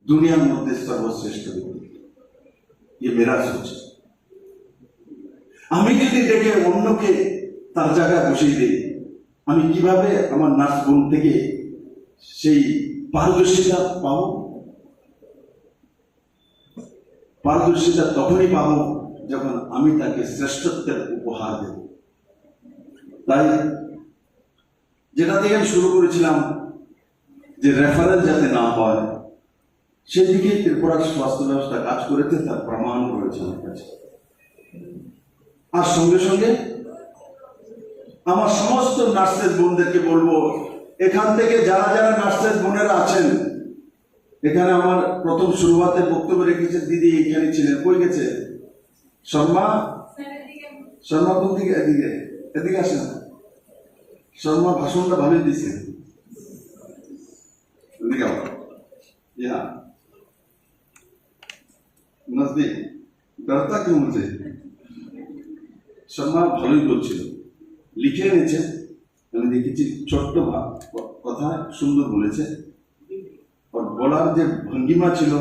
दुनिया मध्य सर्वश्रेष्ठ व्यक्ति, ये मेरा सोच। আমি যদি দেখে অন্যকে তার জায়গায় বসিয়ে দিই, আমি কিভাবে আমার নার্স বোন থেকে সেই পারদর্শিতা পাবো? পারদর্শিতা তখনই পাবো যখন আমি তাকে শ্রেষ্ঠত্বের উপহার দেব। তাই যেটা থেকে আমি শুরু করেছিলাম যে রেফারেল যাতে না হয়, সেদিকে ত্রিপুরার স্বাস্থ্য ব্যবস্থা কাজ করেছে, তার প্রমাণ রয়েছে আমার কাছে। আর সঙ্গে সঙ্গে আমার সমস্ত নার্সেস বোনদেরকে বলবো, এখান থেকে যারা যারা নার্সেস বোনেরা আছেন, এখানে আমার প্রথম শুরুয়াতে বক্তব্য রেখেছে দিদি, এখানে ছিলেন, কই গেছে শর্মা? শর্মা কোন দিকে? এদিকে, এদিকে আসেন। শর্মা ভাষণটা ভালোই দিয়েছে। नजदीक डरता क्यों मुझे? शर्मा ভালোই বলছিল, লিখে এনেছে, আমি দেখেছি ছোট্ট কথা সুন্দর বলেছে। আর বলার যে ভঙ্গিমা ছিল,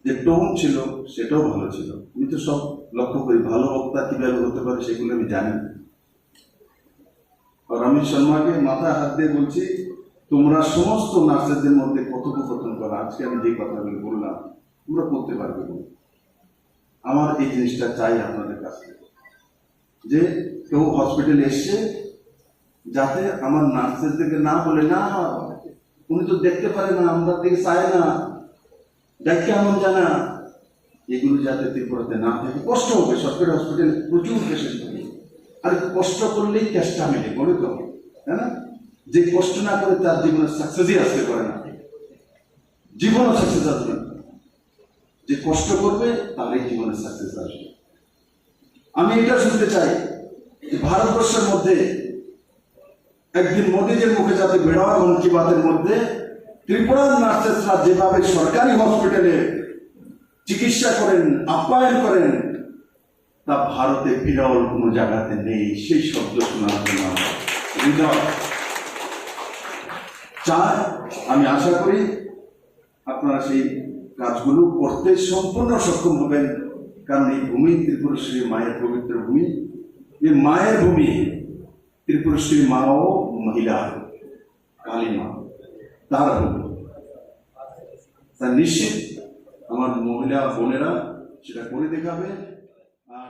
যে টোন ছিল, সেটাও ভালো ছিল। আমি তো সব লক্ষ্য করি, ভালো বক্তা কিভাবে হতে পারে সেগুলো আমি জানি। আর আমি শর্মাকে মাথায় হাত দিয়ে বলছি, তোমরা সমস্ত নার্সেসদের মধ্যে কথোপকথন করো, আজকে আমি যে কথাগুলো বললাম তোমরা করতে পারবে। আমার এই জিনিসটা চাই আপনাদের কাছ থেকে, যে কেউ হসপিটালে এসছে যাতে আমার নার্সেসদেরকে না বলে, না উনি তো দেখতে পারে না, আমরা দিকে চায় না, দেখতে এমন জানা, এগুলো যাতে ত্রিপুরাতে না থাকে। কষ্ট হবে, সরকারি হসপিটালে প্রচুর পেশেন্ট থাকে, আর কষ্ট করলেই চেষ্টা মেলে, বলে তো, তাই না? যে কষ্ট না করে তার জীবনে সাকসেসই আসতে পারে না, জীবনও সাকসেস আসবে না। যে কষ্ট করবে তার এই জীবনে সাকসেস আসবে। আমি এটা শুনতে চাই যে ভারতবর্ষের মধ্যে একদিন মোদীজির মুখে যাতে বেরোয় মন কি বাতের মধ্যে, ত্রিপুরার নার্সেসরা যেভাবে সরকারি হসপিটালে চিকিৎসা করেন, আপ্যায়ন করেন, তা ভারতে বিরল কোনো জায়গাতে নেই। সেই শব্দ শোনার জন্য হৃদয় চায়। আমি আশা করি আপনারা সেই কাজগুলো করতে সম্পূর্ণ সক্ষম হবেন, কারণ এই ভূমি ত্রিপুরেশ্বরী মায়ের পবিত্র ভূমি। এই মায়ের ভূমি, ত্রিপুরেশ্বরী মা ও মহিলা কালী মা, তার ভূমি। তা নিশ্চিত আমার মহিলা বোনেরা সেটা করে দেখাবে। আর